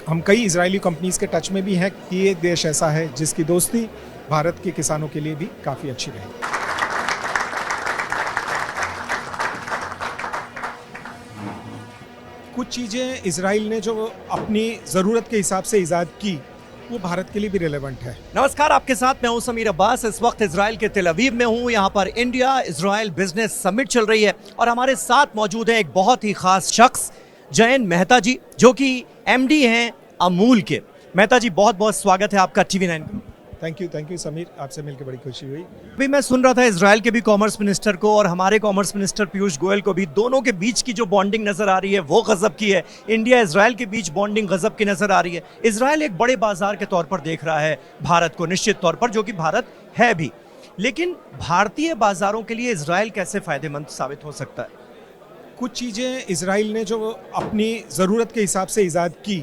हम कई Israeli companies के टच में भी हैं कि ये देश ऐसा है जिसकी दोस्ती भारत के किसानों के लिए भी काफ़ी अच्छी रही। कुछ चीज़ें इजराइल ने जो अपनी ज़रूरत के हिसाब से ईजाद की वो भारत के लिए भी रिलेवेंट है। नमस्कार, आपके साथ मैं हूं समीर अब्बास। इस वक्त इजराइल के तेल अवीव में हूं। यहां पर इंडिया इजराइल बिजनेस समिट चल रही है और हमारे साथ मौजूद है एक बहुत ही खास शख्स जयंत मेहता जी, जो कि एमडी हैं अमूल के। मेहता जी, बहुत बहुत स्वागत है आपका TV9। थैंक यू समीर, आपसे मिलकर बड़ी खुशी हुई। अभी मैं सुन रहा था इजराइल के भी कॉमर्स मिनिस्टर को और हमारे कॉमर्स मिनिस्टर पीयूष गोयल को भी, दोनों के बीच की जो बॉन्डिंग नजर आ रही है वो गजब की है। इंडिया इजराइल के बीच बॉन्डिंग गजब की नजर आ रही है। इजराइल एक बड़े बाजार के तौर पर देख रहा है भारत को, निश्चित तौर पर, जो कि भारत है भी। लेकिन भारतीय बाजारों के लिए इजराइल कैसे फायदेमंद साबित हो सकता है? कुछ चीज़ें इजराइल ने जो अपनी ज़रूरत के हिसाब से ईजाद की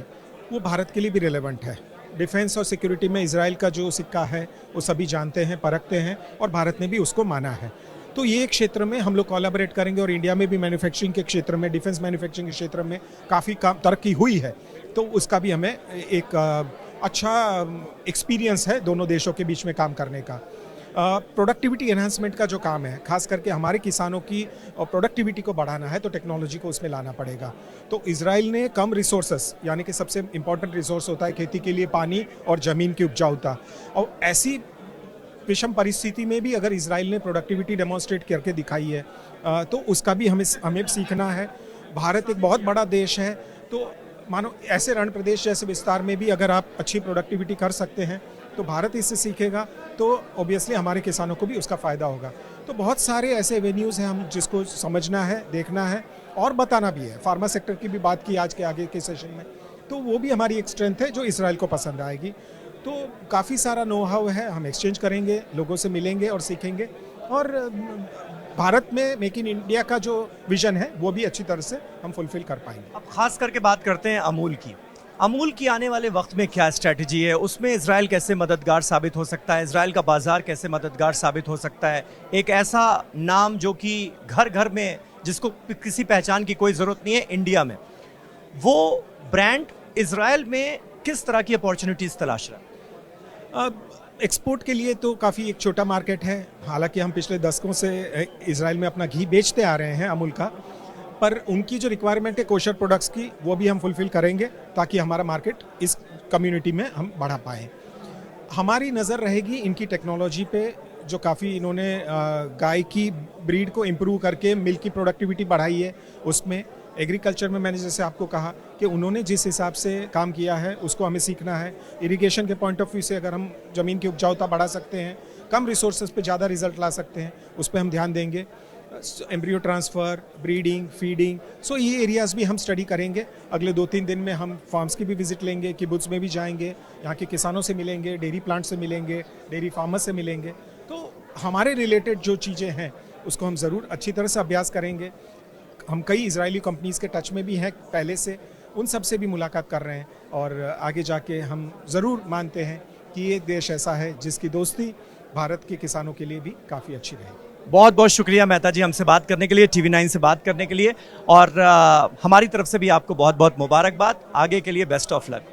वो भारत के लिए भी रिलेवेंट है। डिफेंस और सिक्योरिटी में इजराइल का जो सिक्का है वो सभी जानते हैं, परखते हैं और भारत ने भी उसको माना है। तो ये एक क्षेत्र में हम लोग कोलैबोरेट करेंगे और इंडिया में भी मैन्युफैक्चरिंग के क्षेत्र में, डिफेंस मैन्युफैक्चरिंग के क्षेत्र में काफ़ी तरक्की हुई है। तो उसका भी हमें एक अच्छा एक्सपीरियंस है दोनों देशों के बीच में काम करने का। प्रोडक्टिविटी एनहांसमेंट का जो काम है, खास करके हमारे किसानों की प्रोडक्टिविटी को बढ़ाना है तो टेक्नोलॉजी को उसमें लाना पड़ेगा। तो इजराइल ने कम रिसोर्सेस, यानी कि सबसे इम्पॉर्टेंट रिसोर्स होता है खेती के लिए पानी और ज़मीन की उपजाऊता, और ऐसी विषम परिस्थिति में भी अगर इजराइल ने प्रोडक्टिविटी डेमोन्स्ट्रेट करके दिखाई है तो उसका भी हमें सीखना है। भारत एक बहुत बड़ा देश है, तो मानो ऐसे रण प्रदेश जैसे विस्तार में भी अगर आप अच्छी प्रोडक्टिविटी कर सकते हैं तो भारत इससे सीखेगा, तो ऑब्वियसली हमारे किसानों को भी उसका फ़ायदा होगा। तो बहुत सारे ऐसे एवेन्यूज़ हैं हम जिसको समझना है, देखना है और बताना भी है। फार्मा सेक्टर की भी बात की आज के आगे के सेशन में, तो वो भी हमारी एक स्ट्रेंथ है जो इजराइल को पसंद आएगी। तो काफ़ी सारा नो हाउ है, हम एक्सचेंज करेंगे, लोगों से मिलेंगे और सीखेंगे, और भारत में मेक इन इंडिया का जो विजन है वो भी अच्छी तरह से हम फुलफिल कर पाएंगे। अब खास करके बात करते हैं अमूल की। अमूल की आने वाले वक्त में क्या स्ट्रैटेजी है? उसमें इजराइल कैसे मददगार साबित हो सकता है? इजराइल का बाजार कैसे मददगार साबित हो सकता है? एक ऐसा नाम जो कि घर घर में, जिसको किसी पहचान की कोई ज़रूरत नहीं है इंडिया में, वो ब्रांड इजराइल में किस तरह की अपॉर्चुनिटीज़ तलाश रहा है? एक्सपोर्ट के लिए तो काफ़ी एक छोटा मार्केट है। हालांकि हम पिछले दशकों से इजराइल में अपना घी बेचते आ रहे हैं अमूल का, पर उनकी जो रिक्वायरमेंट है कोशर प्रोडक्ट्स की, वो भी हम फुलफिल करेंगे ताकि हमारा मार्केट इस कम्युनिटी में हम बढ़ा पाएँ। हमारी नज़र रहेगी इनकी टेक्नोलॉजी पे, जो काफ़ी इन्होंने गाय की ब्रीड को इम्प्रूव करके मिल्क की प्रोडक्टिविटी बढ़ाई है। उसमें एग्रीकल्चर में मैंने जैसे आपको कहा कि उन्होंने जिस हिसाब से काम किया है उसको हमें सीखना है। इरिगेशन के पॉइंट ऑफ व्यू से अगर हम ज़मीन की उपजाऊता बढ़ा सकते हैं, कम रिसोर्सेज पे ज़्यादा रिजल्ट ला सकते हैं, उस पर हम ध्यान देंगे। एम्ब्रियो ट्रांसफ़र, ब्रीडिंग, फीडिंग, सो ये एरियाज़ भी हम स्टडी करेंगे। अगले 2-3 दिन में हम फार्म्स की भी विजिट लेंगे, किबुत्स में भी जाएंगे, यहाँ के किसानों से मिलेंगे, डेयरी प्लांट से मिलेंगे, डेयरी फार्मर से मिलेंगे। तो हमारे रिलेटेड जो चीज़ें हैं उसको हम ज़रूर अच्छी तरह से अभ्यास करेंगे। हम कई इजरायली कंपनीज़ के टच में भी हैं पहले से, उन सब से भी मुलाकात कर रहे हैं, और आगे जाके हम ज़रूर मानते हैं कि ये देश ऐसा है जिसकी दोस्ती भारत के किसानों के लिए भी काफ़ी अच्छी रहेगी। बहुत बहुत शुक्रिया मेहता जी, हमसे बात करने के लिए, TV9 से बात करने के लिए, और हमारी तरफ से भी आपको बहुत बहुत मुबारकबाद। आगे के लिए बेस्ट ऑफ लक।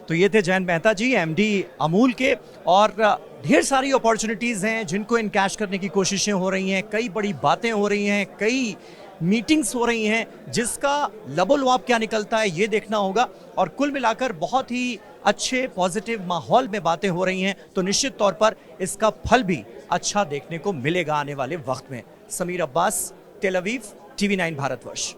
तो ये थे जयंत मेहता जी, MD अमूल के, और ढेर सारी अपॉर्चुनिटीज़ हैं जिनको इनकैश करने की कोशिशें हो रही हैं, कई बड़ी बातें हो रही हैं, कई मीटिंग्स हो रही हैं, जिसका लबोलुआब क्या निकलता है ये देखना होगा। और कुल मिलाकर बहुत ही अच्छे पॉजिटिव माहौल में बातें हो रही हैं, तो निश्चित तौर पर इसका फल भी अच्छा देखने को मिलेगा आने वाले वक्त में। समीर अब्बास, तेल अवीव, TV9 भारतवर्ष।